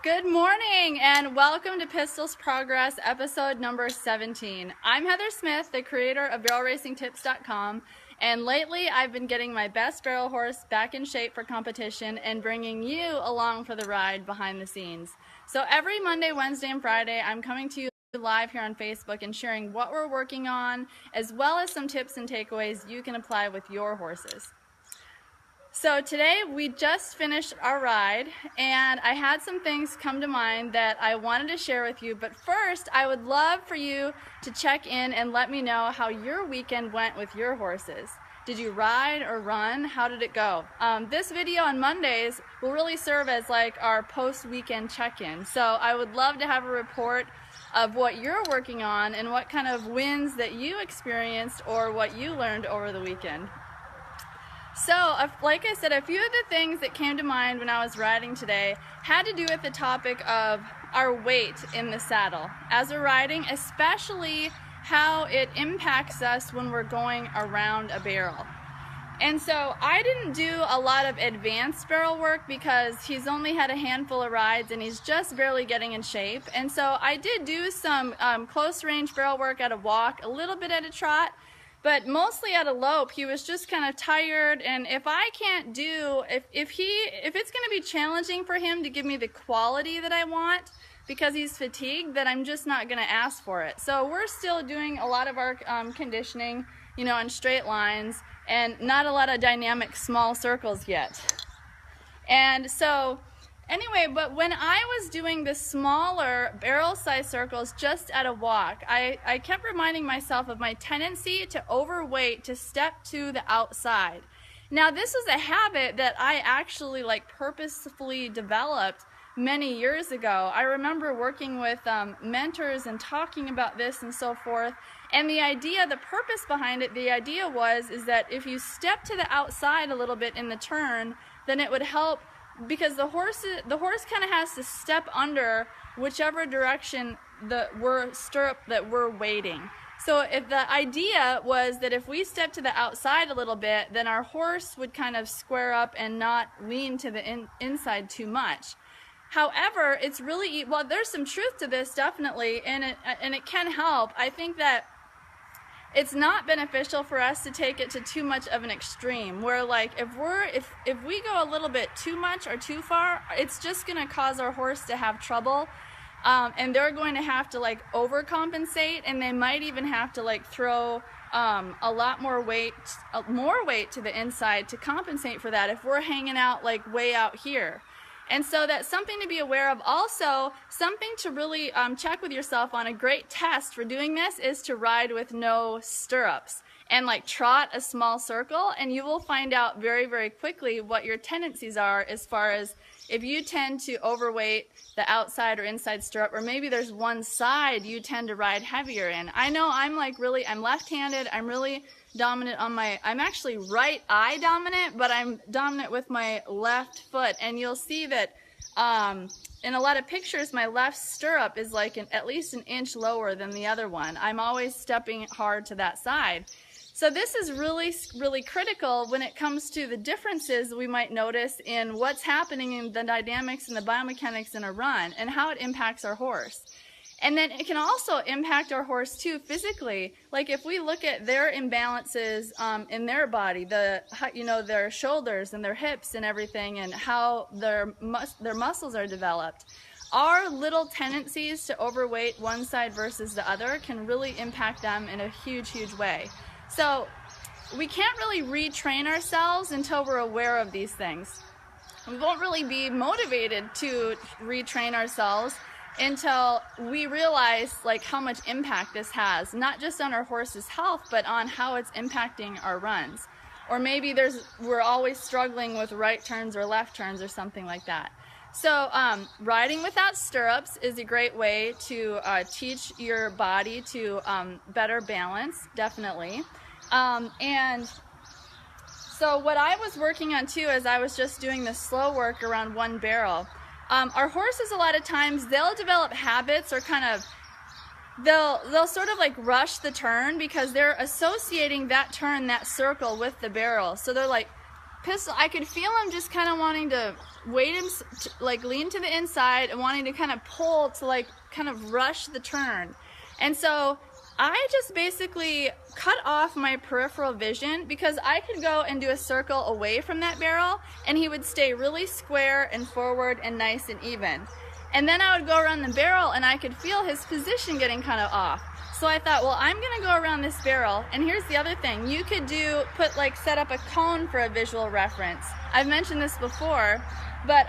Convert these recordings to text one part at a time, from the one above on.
Good morning and welcome to Pistols Progress episode number 17. I'm Heather Smith, the creator of barrelracingtips.com, and lately I've been getting my best barrel horse back in shape for competition and bringing you along for the ride behind the scenes. So every Monday, Wednesday, and Friday I'm coming to you live here on Facebook and sharing what we're working on, as well as some tips and takeaways you can apply with your horses. So today we just finished our ride and I had some things come to mind that I wanted to share with you, but first I would love for you to check in and let me know how your weekend went with your horses. Did you ride or run? How did it go? This video on Mondays will really serve as like our post-weekend check-in. So I would love to have a report of what you're working on and what kind of wins that you experienced or what you learned over the weekend. So, like I said, a few of the things that came to mind when I was riding today had to do with the topic of our weight in the saddle as we're riding, especially how it impacts us when we're going around a barrel. And so I didn't do a lot of advanced barrel work because he's only had a handful of rides and he's just barely getting in shape. And so I did do some close range barrel work at a walk, a little bit at a trot, but mostly at a lope. He was just kind of tired, and if I can't do, if it's going to be challenging for him to give me the quality that I want because he's fatigued, then I'm just not going to ask for it. So we're still doing a lot of our conditioning, you know, in straight lines and not a lot of dynamic small circles yet. And so anyway, but when I was doing the smaller barrel size circles just at a walk, I kept reminding myself of my tendency to overweight to step to the outside. Now this is a habit that I actually purposefully developed many years ago. I remember working with mentors and talking about this and so forth. And the idea, the purpose behind it, the idea is that if you step to the outside a little bit in the turn, then it would help, because the horse kind of has to step under whichever direction stirrup that we're weighting. So if the idea was that if we step to the outside a little bit, then our horse would kind of square up and not lean to the inside too much. However, it's really, well, there's some truth to this definitely, and it can help. I think that it's not beneficial for us to take it to too much of an extreme where, like, if we go a little bit too much or too far, it's just going to cause our horse to have trouble, and they're going to have to overcompensate, and they might even have to throw a lot more weight to the inside to compensate for that if we're hanging out way out here. And so that's something to be aware of. Also, something to really check with yourself on. A great test for doing this is to ride with no stirrups and trot a small circle, and you will find out very, very quickly what your tendencies are as far as if you tend to overweight the outside or inside stirrup, or maybe there's one side you tend to ride heavier in. I know I'm I'm left-handed. I'm really dominant on I'm actually right eye dominant, but I'm dominant with my left foot. And you'll see that in a lot of pictures, my left stirrup is at least an inch lower than the other one. I'm always stepping hard to that side. So this is really, really critical when it comes to the differences we might notice in what's happening in the dynamics and the biomechanics in a run and how it impacts our horse. And then it can also impact our horse too physically. Like if we look at their imbalances in their body, their shoulders and their hips and everything, and how their muscles are developed, our little tendencies to overweight one side versus the other can really impact them in a huge, huge way. So we can't really retrain ourselves until we're aware of these things. We won't really be motivated to retrain ourselves until we realize how much impact this has, not just on our horse's health, but on how it's impacting our runs. Or maybe we're always struggling with right turns or left turns or something like that. So riding without stirrups is a great way to teach your body to better balance, definitely. And so what I was working on too, as I was just doing the slow work around one barrel, our horses a lot of times, they'll develop habits or they'll sort of rush the turn because they're associating that turn, that circle with the barrel. So they're Pistol, I could feel him just kind of wanting to weight him, like lean to the inside and wanting to kind of pull to like kind of rush the turn. And so I just basically cut off my peripheral vision because I could go and do a circle away from that barrel and he would stay really square and forward and nice and even. And then I would go around the barrel and I could feel his position getting kind of off. So I thought, well, I'm gonna go around this barrel, and here's the other thing. You could set up a cone for a visual reference. I've mentioned this before, but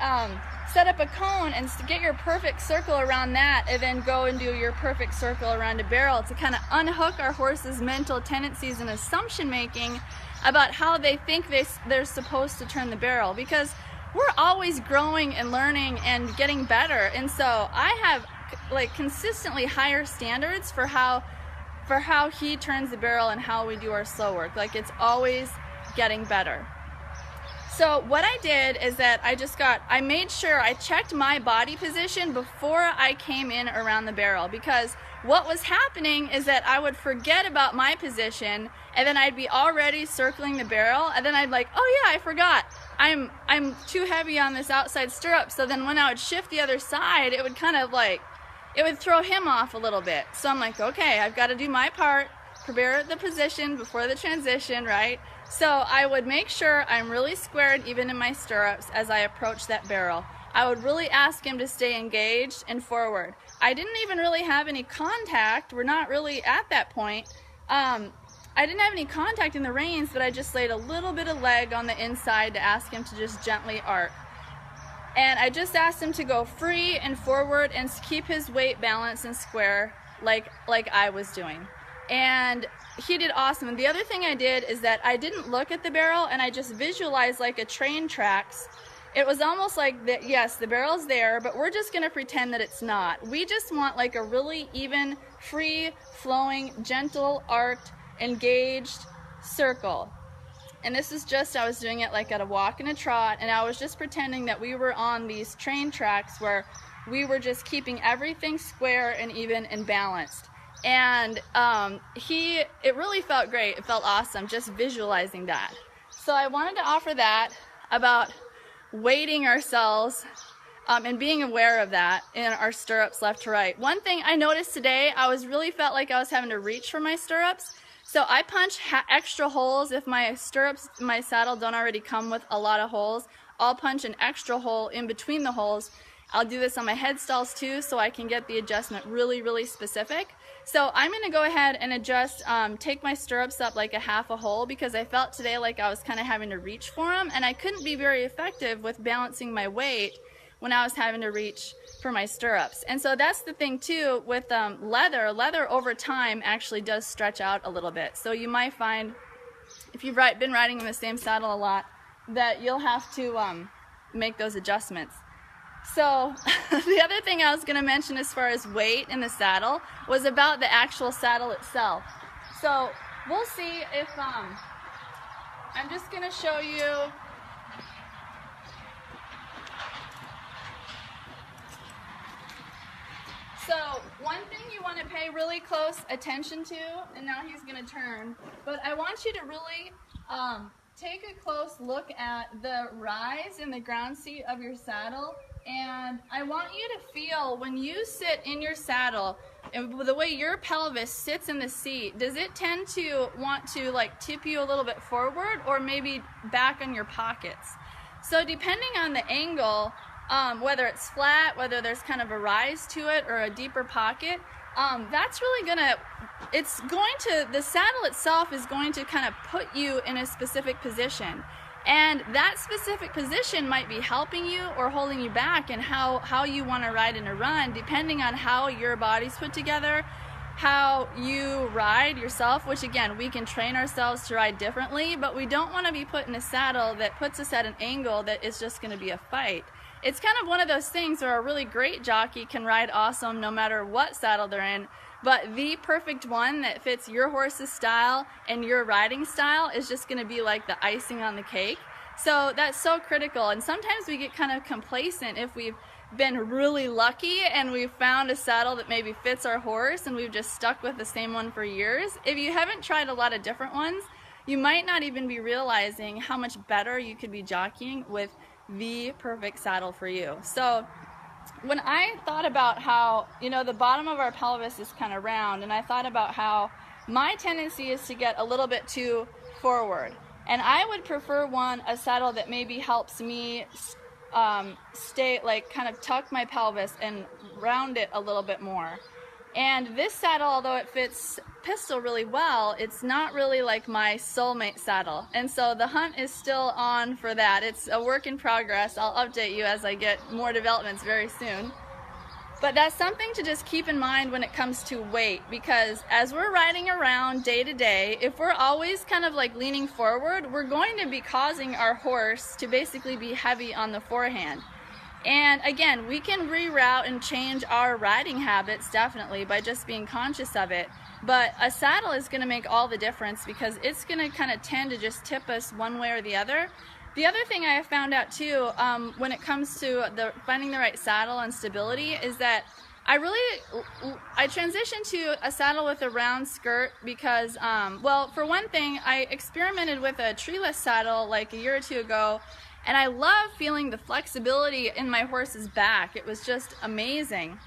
set up a cone and get your perfect circle around that, and then go and do your perfect circle around a barrel to kind of unhook our horse's mental tendencies and assumption making about how they think they're supposed to turn the barrel, because we're always growing and learning and getting better. And so I have like consistently higher standards for how he turns the barrel and how we do our slow work. Like, it's always getting better. So what I did is that I made sure I checked my body position before I came in around the barrel, because what was happening is that I would forget about my position and then I'd be already circling the barrel, and then I'd like, oh yeah, I forgot. I'm too heavy on this outside stirrup. So then when I would shift the other side, it would kind of like, it would throw him off a little bit. So I'm like, okay, I've got to do my part, prepare the position before the transition, right? So I would make sure I'm really squared even in my stirrups as I approach that barrel. I would really ask him to stay engaged and forward. I didn't even really have any contact. We're not really at that point. I didn't have any contact in the reins, but I just laid a little bit of leg on the inside to ask him to just gently arc. And I just asked him to go free and forward and keep his weight balanced and square like I was doing. And he did awesome. And the other thing I did is that I didn't look at the barrel, and I just visualized like a train tracks. It was almost like that, yes, the barrel's there, but we're just gonna pretend that it's not. We just want like a really even, free, flowing, gentle, arced, engaged circle. And this is just, I was doing it like at a walk and a trot, and I was just pretending that we were on these train tracks where we were just keeping everything square and even and balanced. And it really felt great. It felt awesome just visualizing that. So I wanted to offer that about weighting ourselves and being aware of that in our stirrups left to right. One thing I noticed today, really felt like I was having to reach for my stirrups. So I punch extra holes. If my stirrups, my saddle don't already come with a lot of holes, I'll punch an extra hole in between the holes. I'll do this on my head stalls too, so I can get the adjustment really, really specific. So I'm gonna go ahead and adjust, take my stirrups up like a half a hole, because I felt today like I was kind of having to reach for them, and I couldn't be very effective with balancing my weight when I was having to reach for my stirrups. And so that's the thing too with leather over time actually does stretch out a little bit. So you might find, if you've been riding in the same saddle a lot, that you'll have to make those adjustments. So the other thing I was going to mention as far as weight in the saddle was about the actual saddle itself. So we'll see if I'm just going to show you. So one thing you want to pay really close attention to, and now he's going to turn, but I want you to really take a close look at the rise in the ground seat of your saddle. And I want you to feel when you sit in your saddle, and the way your pelvis sits in the seat, does it tend to want to like tip you a little bit forward or maybe back on your pockets? So depending on the angle, whether it's flat, whether there's kind of a rise to it or a deeper pocket, that's really the saddle itself is going to kind of put you in a specific position. And that specific position might be helping you or holding you back in how you want to ride in a run, depending on how your body's put together, how you ride yourself, which again, we can train ourselves to ride differently, but we don't want to be put in a saddle that puts us at an angle that is just going to be a fight. It's kind of one of those things where a really great jockey can ride awesome no matter what saddle they're in, but the perfect one that fits your horse's style and your riding style is just going to be like the icing on the cake. So that's so critical, and sometimes we get kind of complacent if we've been really lucky and we've found a saddle that maybe fits our horse and we've just stuck with the same one for years. If you haven't tried a lot of different ones, you might not even be realizing how much better you could be jockeying with the perfect saddle for you. So when I thought about how, the bottom of our pelvis is kind of round, and I thought about how my tendency is to get a little bit too forward, and I would prefer a saddle that maybe helps me stay, like, kind of tuck my pelvis and round it a little bit more. And this saddle, although it fits Pistol really well, it's not really like my soulmate saddle. And so the hunt is still on for that. It's a work in progress. I'll update you as I get more developments very soon. But that's something to just keep in mind when it comes to weight, because as we're riding around day to day, if we're always kind of like leaning forward, we're going to be causing our horse to basically be heavy on the forehand. And again, we can reroute and change our riding habits definitely by just being conscious of it. But a saddle is going to make all the difference, because it's going to kind of tend to just tip us one way or the other. The other thing I have found out too, when it comes to finding the right saddle and stability, is that I transitioned to a saddle with a round skirt because, well, for one thing, I experimented with a treeless saddle like a year or two ago, and I love feeling the flexibility in my horse's back. It was just amazing.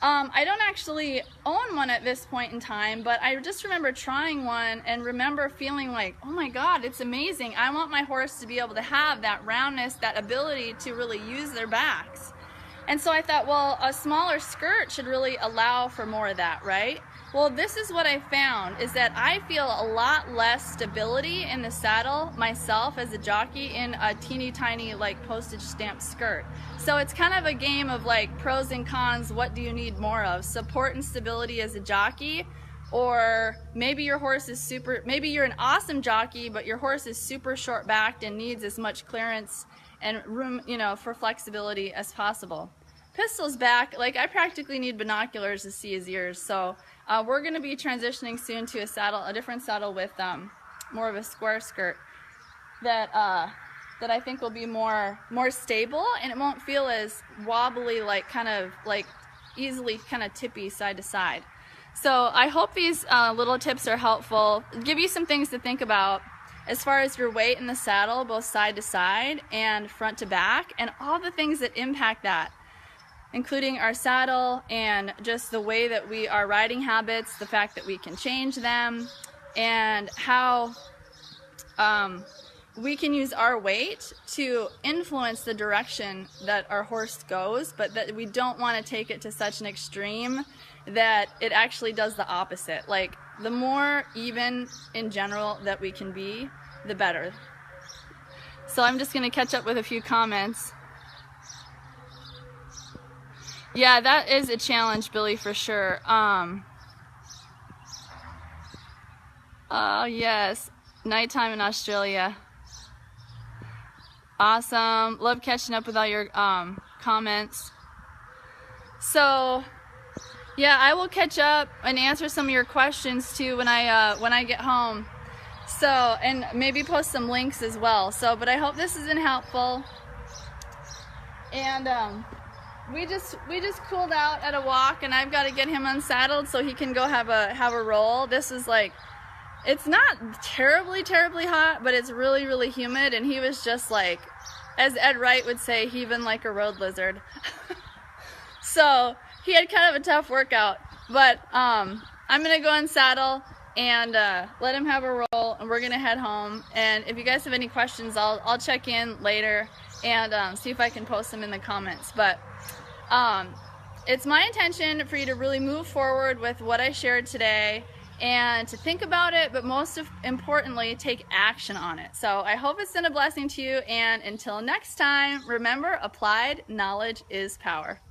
I don't actually own one at this point in time, but I just remember trying one and remember feeling like, oh my God, it's amazing. I want my horse to be able to have that roundness, that ability to really use their backs. And so I thought, well, a smaller skirt should really allow for more of that, right? Well, this is what I found, is that I feel a lot less stability in the saddle myself as a jockey in a teeny tiny like postage stamp skirt. So it's kind of a game of like pros and cons. What do you need more of? Support and stability as a jockey, or maybe your horse is maybe you're an awesome jockey, but your horse is super short backed and needs as much clearance and room, for flexibility as possible. Pistol's back, like, I practically need binoculars to see his ears, so we're going to be transitioning soon to a different saddle with more of a square skirt that I think will be more stable, and it won't feel as wobbly, like kind of like easily kind of tippy side to side. So I hope these little tips are helpful. Give you some things to think about as far as your weight in the saddle, both side to side and front to back, and all the things that impact that, including our saddle and just the way that our riding habits, the fact that we can change them, and how we can use our weight to influence the direction that our horse goes, but that we don't want to take it to such an extreme that it actually does the opposite. Like, the more even in general that we can be, the better. So I'm just going to catch up with a few comments. Yeah, that is a challenge, Billy, for sure. Oh, yes. Nighttime in Australia. Awesome. Love catching up with all your comments. So, yeah, I will catch up and answer some of your questions too when I get home. So, and maybe post some links as well. So, but I hope this has been helpful. And we just cooled out at a walk, and I've got to get him unsaddled so he can go have a roll. This is like, it's not terribly hot, but it's really humid, and he was just like, as Ed Wright would say, heaving like a road lizard. So he had kind of a tough workout, but I'm gonna go unsaddle and let him have a roll, and we're gonna head home. And if you guys have any questions, I'll check in later and see if I can post them in the comments. But it's my intention for you to really move forward with what I shared today and to think about it, but most importantly, take action on it. So I hope it's been a blessing to you, and until next time, remember, applied knowledge is power.